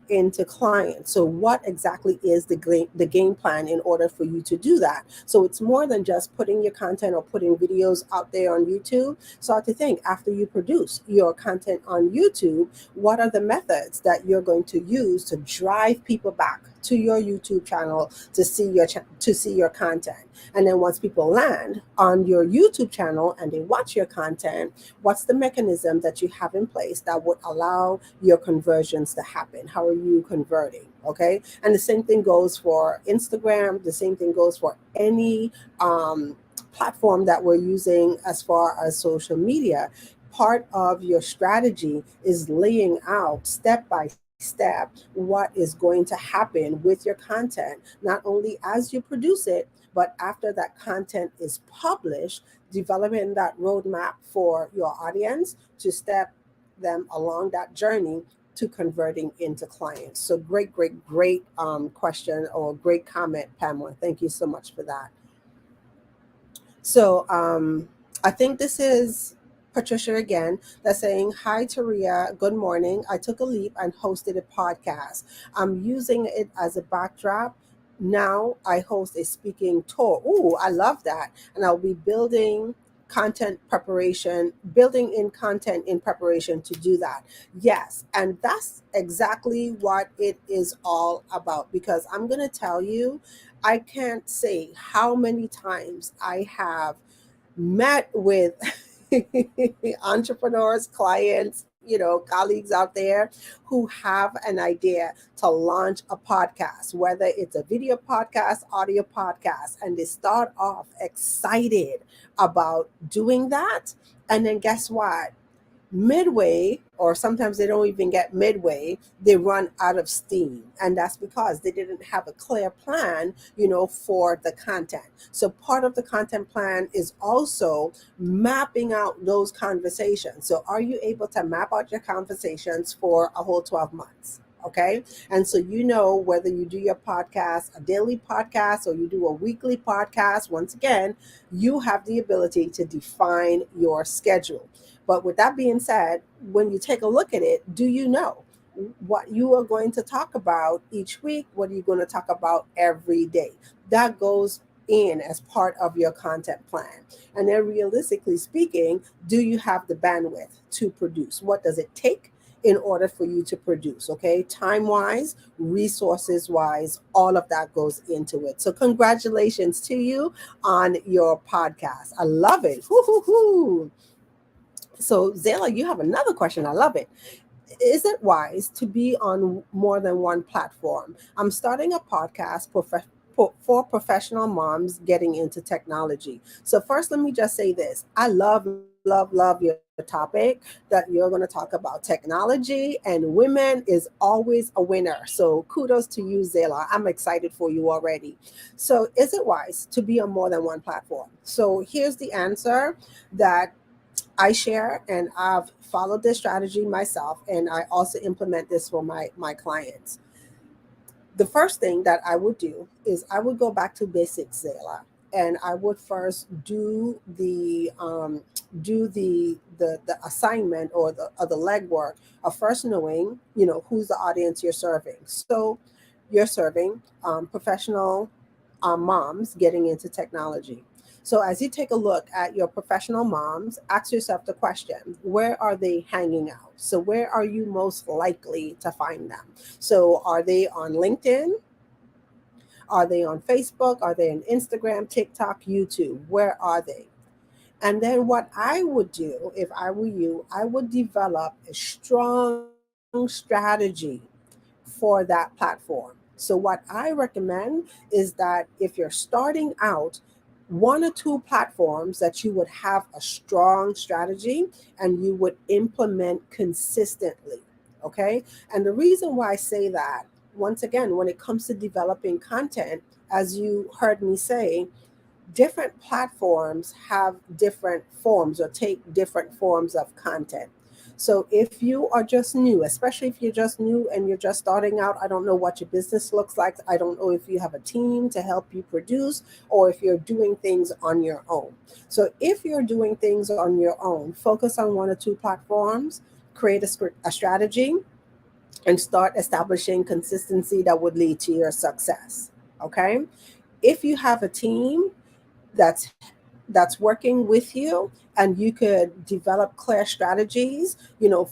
[SPEAKER 1] into clients. So what exactly is the game plan in order for you to do that? So it's more than just putting your content or putting videos out there on YouTube. Start to think, after you produce your content on YouTube, what are the methods that you're going to use to drive people back to your YouTube channel to see your content. And then once people land on your YouTube channel and they watch your content, what's the mechanism that you have in place that would allow your conversions to happen? How are you converting? Okay. And the same thing goes for Instagram. The same thing goes for any platform that we're using as far as social media. Part of your strategy is laying out step by step what is going to happen with your content, not only as you produce it, but after that content is published, developing that roadmap for your audience to step them along that journey to converting into clients. So great question or great comment, Pamela. Thank you so much for that. So I think this is Patricia again that's saying, hi, Taria. Good morning. I took a leap and hosted a podcast. I'm using it as a backdrop. Now I host a speaking tour. Ooh, I love that. And I'll be building in content in preparation to do that. Yes. And that's exactly what it is all about, because I'm going to tell you, I can't say how many times I have met with entrepreneurs, clients, colleagues out there who have an idea to launch a podcast, whether it's a video podcast, audio podcast, and they start off excited about doing that. And then guess what? Midway, or sometimes they don't even get midway, they run out of steam, and that's because they didn't have a clear plan for the content. So part of the content plan is also mapping out those conversations. So are you able to map out your conversations for a whole 12 months? Okay. And so, whether you do your podcast, a daily podcast, or you do a weekly podcast, once again, you have the ability to define your schedule. But with that being said, when you take a look at it, do you know what you are going to talk about each week? What are you going to talk about every day? That goes in as part of your content plan. And then realistically speaking, do you have the bandwidth to produce? What does it take in order for you to produce? Okay, time wise, resources wise, all of that goes into it. So congratulations to you on your podcast. I love it. Woo-hoo-hoo. So Zayla, you have another question. I love it. Is it wise to be on more than one platform? I'm starting a podcast for professional moms getting into technology. So first, let me just say this. I love your topic that you're going to talk about technology, and women is always a winner. So kudos to you, Zayla. I'm excited for you already. So is it wise to be on more than one platform? So here's the answer that I share, and I've followed this strategy myself, and I also implement this for my clients. The first thing that I would do is I would go back to basics, Zayla, and I would first do the assignment or the legwork of first knowing who's the audience you're serving. So you're serving professional moms getting into technology. So as you take a look at your professional moms, ask yourself the question, where are they hanging out? So where are you most likely to find them? So are they on LinkedIn? Are they on Facebook? Are they on Instagram, TikTok, YouTube? Where are they? And then what I would do if I were you, I would develop a strong strategy for that platform. So what I recommend is that if you're starting out, one or two platforms that you would have a strong strategy and you would implement consistently. Okay. And the reason why I say that, once again, when it comes to developing content, as you heard me say, different platforms have different forms or take different forms of content. So if you are just new, especially if you're just new and you're just starting out, I don't know what your business looks like. I don't know if you have a team to help you produce or if you're doing things on your own. So if you're doing things on your own, focus on one or two platforms, create a strategy, and start establishing consistency that would lead to your success. Okay. If you have a team that's that's working with you, and you could develop clear strategies,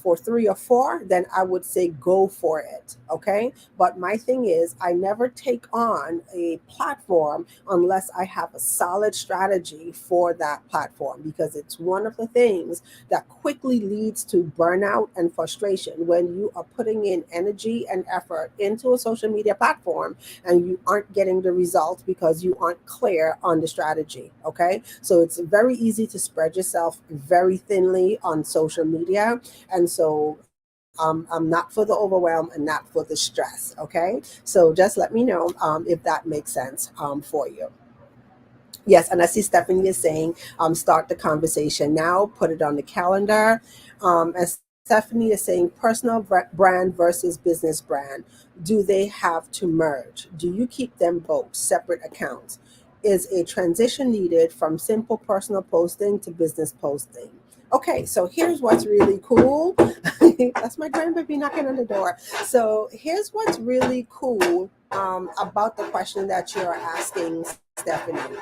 [SPEAKER 1] for 3 or 4, then I would say go for it. Okay. But my thing is, I never take on a platform unless I have a solid strategy for that platform, because it's one of the things that quickly leads to burnout and frustration when you are putting in energy and effort into a social media platform and you aren't getting the results because you aren't clear on the strategy. Okay. So it's very easy to spread yourself very thinly on social media. And so I'm not for the overwhelm and not for the stress. Okay. So just let me know if that makes sense for you. Yes, and I see Stephanie is saying, start the conversation now, put it on the calendar. And Stephanie is saying, personal brand versus business brand. Do they have to merge? Do you keep them both separate accounts? Is a transition needed from simple personal posting to business posting? Okay, so here's what's really cool. That's my grandbaby knocking on the door. So here's what's really cool about the question that you're asking, Stephanie.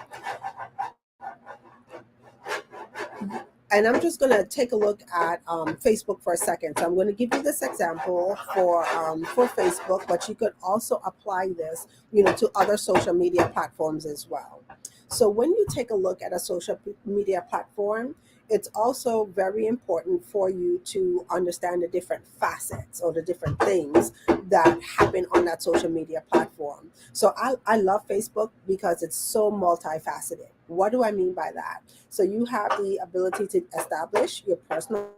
[SPEAKER 1] And I'm just going to take a look at Facebook for a second. So I'm going to give you this example for Facebook, but you could also apply this, to other social media platforms as well. So when you take a look at a social media platform, it's also very important for you to understand the different facets or the different things that happen on that social media platform. So I love Facebook because it's so multifaceted. What do I mean by that? So you have the ability to establish your personal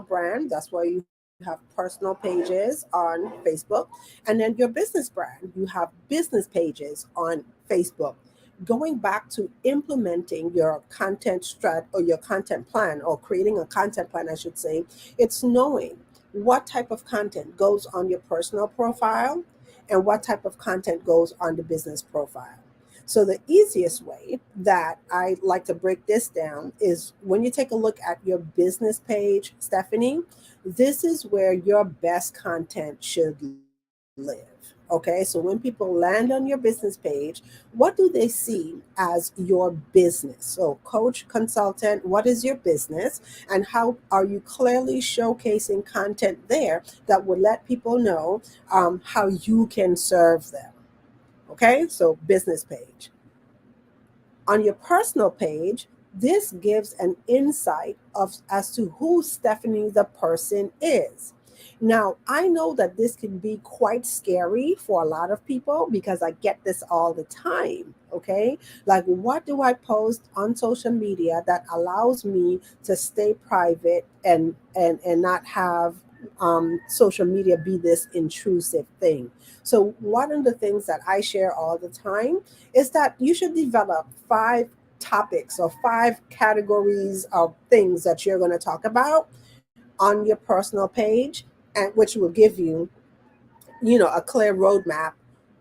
[SPEAKER 1] brand. That's why you have personal pages on Facebook. And then your business brand, you have business pages on Facebook. Going back to implementing your content strat or your content plan, or creating a content plan, I should say, it's knowing what type of content goes on your personal profile and what type of content goes on the business profile. So the easiest way that I like to break this down is when you take a look at your business page, Stephanie, this is where your best content should live. Okay, so when people land on your business page, what do they see as your business? So, coach, consultant, what is your business, and how are you clearly showcasing content there that would let people know how you can serve them? Okay, so business page. On your personal page, this gives an insight of as to who Stephanie the person is. Now, I know that this can be quite scary for a lot of people because I get this all the time. Okay. Like, what do I post on social media that allows me to stay private and not have social media be this intrusive thing? So, one of the things that I share all the time is that you should develop 5 topics or 5 categories of things that you're going to talk about on your personal page, and which will give you, a clear roadmap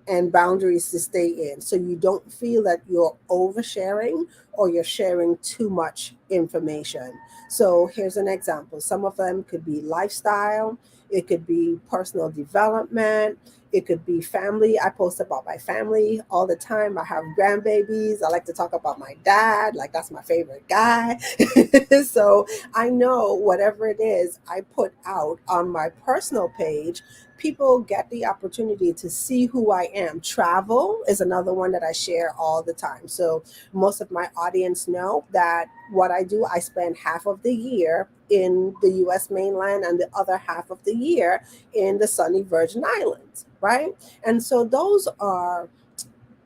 [SPEAKER 1] and boundaries to stay in, so you don't feel that you're oversharing or you're sharing too much information. So here's an example. Some of them could be lifestyle, it could be personal development, it could be family. I post about my family all the time. I have grandbabies. I like to talk about my dad, like that's my favorite guy. So I know whatever it is I put out on my personal page, people get the opportunity to see who I am. Travel is another one that I share all the time. So most of my audience know that what I do, I spend half of the year in the US mainland and the other half of the year in the sunny Virgin Islands, right? And so those are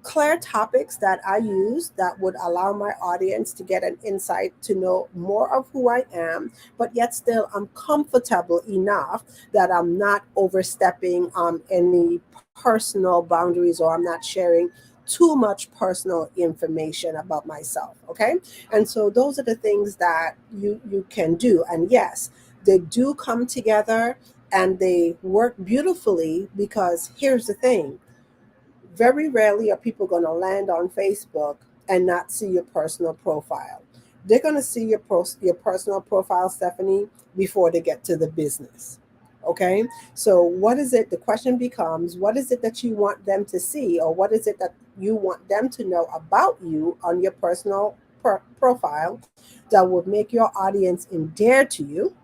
[SPEAKER 1] clear topics that I use that would allow my audience to get an insight to know more of who I am, but yet still I'm comfortable enough that I'm not overstepping any personal boundaries, or I'm not sharing too much personal information about myself. Okay. And so those are the things that you can do. And yes, they do come together and they work beautifully, because here's the thing: very rarely are people going to land on Facebook and not see your personal profile. They're going to see your personal profile, Stephanie, before they get to the business. Okay. So what is it? The question becomes, what is it that you want them to see, or what is it that you want them to know about you on your personal profile that would make your audience endear to you,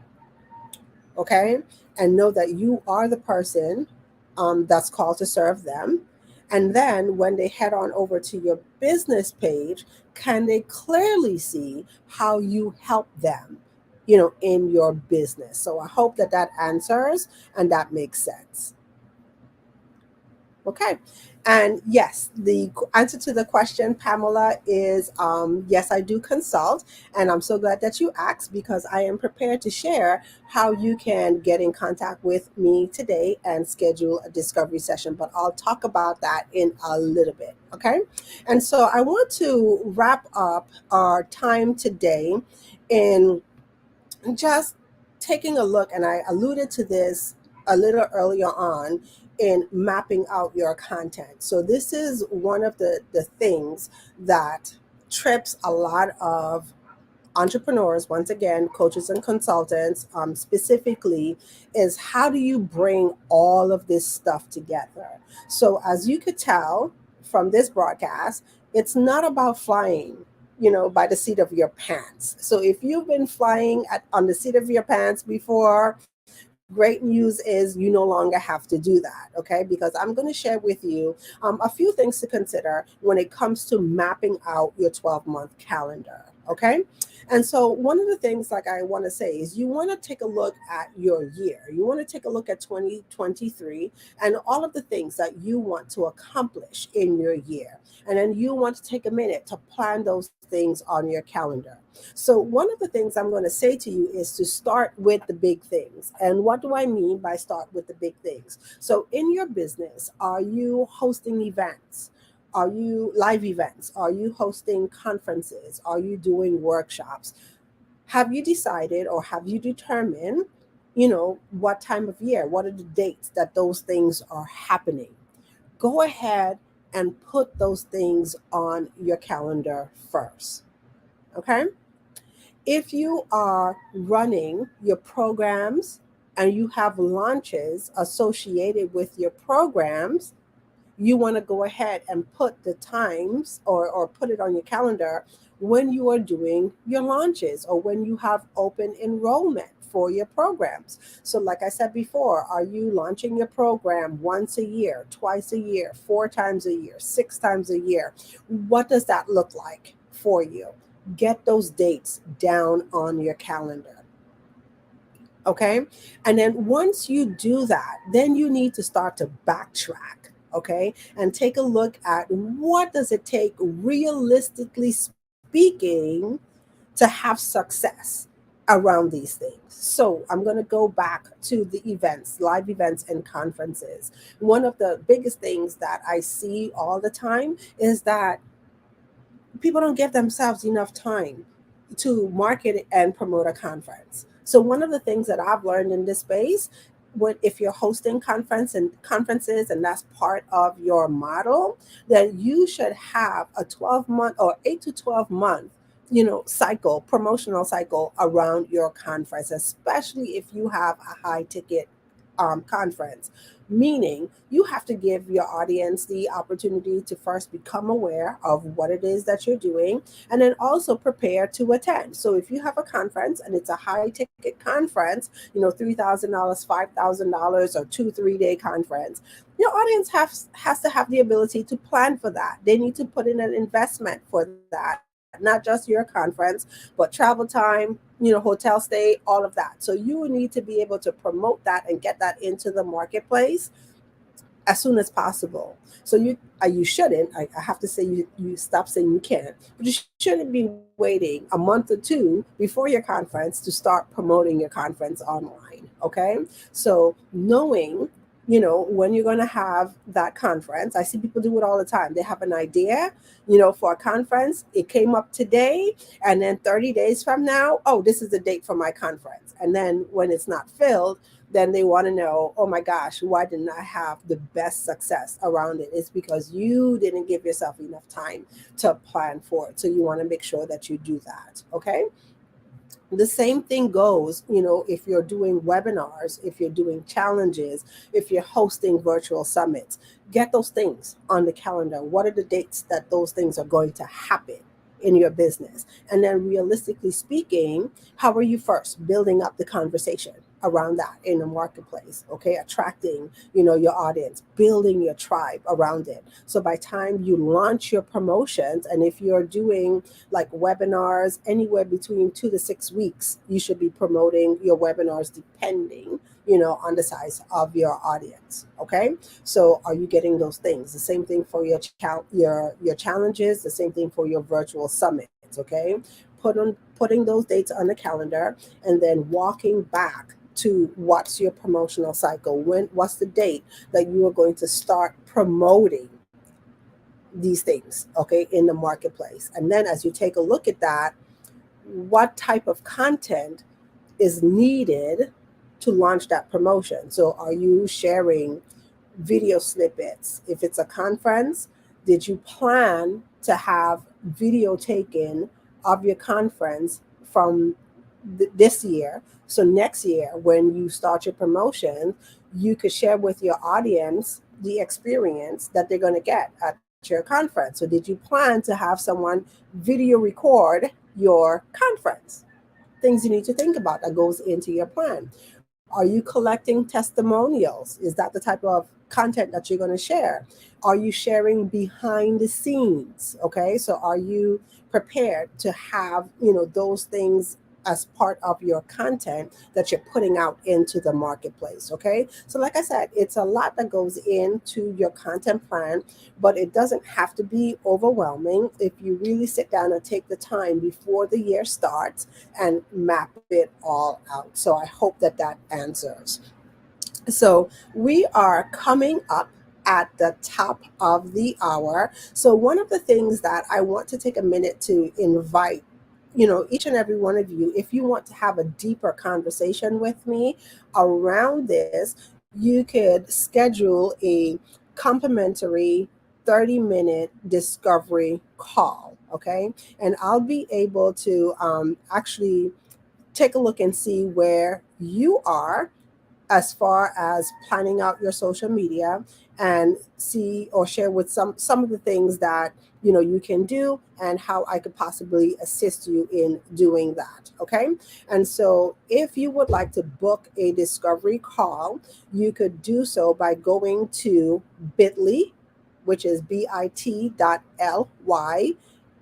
[SPEAKER 1] okay, and know that you are the person that's called to serve them. And then when they head on over to your business page, can they clearly see how you help them, in your business? So I hope that that answers and that makes sense. Okay. And yes, the answer to the question, Pamela, is yes, I do consult. And I'm so glad that you asked because I am prepared to share how you can get in contact with me today and schedule a discovery session. But I'll talk about that in a little bit. Okay. And so I want to wrap up our time today in just taking a look, and I alluded to this a little earlier on, in mapping out your content. So this is one of the things that trips a lot of entrepreneurs, once again, coaches and consultants, specifically, is how do you bring all of this stuff together? So, as you could tell from this broadcast, it's not about flying, by the seat of your pants. So, if you've been flying on the seat of your pants before, great news is you no longer have to do that, okay? Because I'm going to share with you a few things to consider when it comes to mapping out your 12-month calendar, okay? And so, one of the things, like I want to say, is you want to take a look at your year. You want to take a look at 2023 and all of the things that you want to accomplish in your year. And then you want to take a minute to plan those things on your calendar. So, one of the things I'm going to say to you is to start with the big things. And what do I mean by start with the big things? So, in your business, are you hosting events? Are you live events? Are you hosting conferences? Are you doing workshops? Have you decided or have you determined, what time of year? What are the dates that those things are happening? Go ahead and put those things on your calendar first. Okay? If you are running your programs and you have launches associated with your programs, you want to go ahead and put the times, or put it on your calendar when you are doing your launches or when you have open enrollment for your programs. So, like I said before, are you launching your program once a year, twice a year, 4 times a year, 6 times a year? What does that look like for you? Get those dates down on your calendar. Okay. And then once you do that, then you need to start to backtrack. Okay. And take a look at what does it take, realistically speaking, to have success around these things. So I'm going to go back to the events, live events and conferences. One of the biggest things that I see all the time is that people don't give themselves enough time to market and promote a conference. So one of the things that I've learned in this space, if you're hosting conferences and that's part of your model, that you should have a 12-month or 8 to 12 month cycle, promotional cycle around your conference, especially if you have a high ticket conference, meaning you have to give your audience the opportunity to first become aware of what it is that you're doing and then also prepare to attend. So if you have a conference and it's a high ticket conference, $3,000, $5,000, or 2 3 day conference, your audience has to have the ability to plan for that. They need to put in an investment for that, not just your conference, but travel time, hotel stay, all of that. So you need to be able to promote that and get that into the marketplace as soon as possible. So you shouldn't. I have to say, you stop saying you can't, but you shouldn't be waiting a month or two before your conference to start promoting your conference online. Okay, so knowing when you're going to have that conference. I see people do it all the time. They have an idea, for a conference. It came up today, and then 30 days from now, oh, this is the date for my conference. And then when it's not filled, then they want to know, oh my gosh, why didn't I have the best success around it? It's because you didn't give yourself enough time to plan for it. So you want to make sure that you do that. Okay. The same thing goes, if you're doing webinars, if you're doing challenges, if you're hosting virtual summits, get those things on the calendar. What are the dates that those things are going to happen? in your business? And then realistically speaking, how are you first building up the conversation around that in the marketplace? Okay, attracting, your audience, building your tribe around it. So by time you launch your promotions, and if you're doing like webinars, anywhere between 2 to 6 weeks, you should be promoting your webinars depending, on the size of your audience. Okay, so are you getting those things? The same thing for your challenges, the same thing for your virtual summits. Okay, putting those dates on the calendar, and then walking back to what's your promotional cycle, what's the date that you are going to start promoting these things, okay, in the marketplace. And then as you take a look at that, what type of content is needed to launch that promotion? So are you sharing video snippets? If it's a conference, did you plan to have video taken of your conference from this year? So next year, when you start your promotion, you could share with your audience the experience that they're going to get at your conference. So did you plan to have someone video record your conference? Things you need to think about that goes into your plan. Are you collecting testimonials? Is that the type of content that you're going to share? Are you sharing behind the scenes? Okay, so are you prepared to have, those things as part of your content that you're putting out into the marketplace? Okay, so like I said, it's a lot that goes into your content plan, but it doesn't have to be overwhelming if you really sit down and take the time before the year starts and map it all out. So I hope that that answers. So we are coming up at the top of the hour. So one of the things that I want to take a minute to invite, each and every one of you, if you want to have a deeper conversation with me around this, you could schedule a complimentary 30-minute discovery call. Okay, and I'll be able to actually take a look and see where you are as far as planning out your social media, and see or share with some of the things that you can do, and how I could possibly assist you in doing that. Okay, and so if you would like to book a discovery call, you could do so by going to bit.ly, which is bit.ly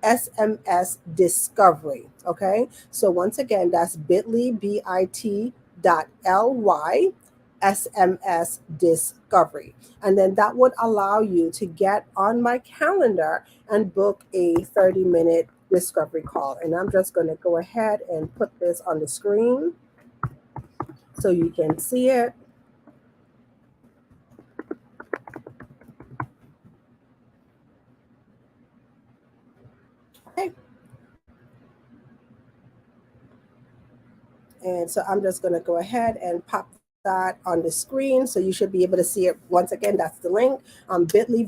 [SPEAKER 1] SMS discovery. Okay, so once again, that's bit.ly bit.ly SMS discovery. And then that would allow you to get on my calendar and book a 30-minute discovery call. And I'm just going to go ahead and put this on the screen so you can see it. Okay. And so I'm just going to go ahead and pop that on the screen. So you should be able to see it. Once again, that's the link, bit.ly,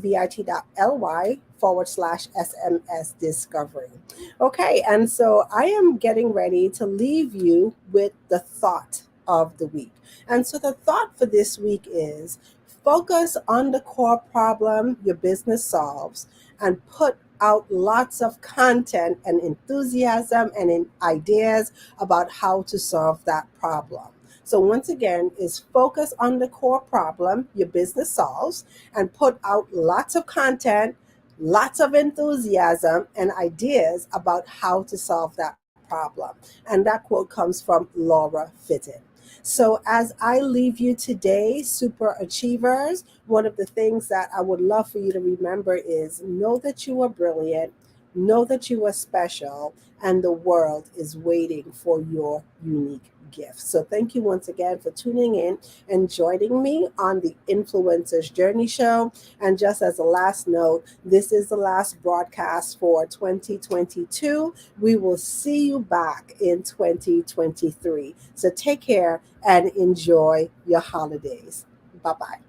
[SPEAKER 1] bit.ly/SMS discovery. Okay, and so I am getting ready to leave you with the thought of the week. And so the thought for this week is focus on the core problem your business solves, and put out lots of content and enthusiasm and ideas about how to solve that problem. So once again, is focus on the core problem your business solves, and put out lots of content, lots of enthusiasm and ideas about how to solve that problem. And that quote comes from Laura Fitton. So as I leave you today, super achievers, one of the things that I would love for you to remember is know that you are brilliant, know that you are special, and the world is waiting for your unique gift. So thank you once again for tuning in and joining me on the Influencers Journey Show. And just as a last note, this is the last broadcast for 2022. We will see you back in 2023. So take care and enjoy your holidays. Bye-bye.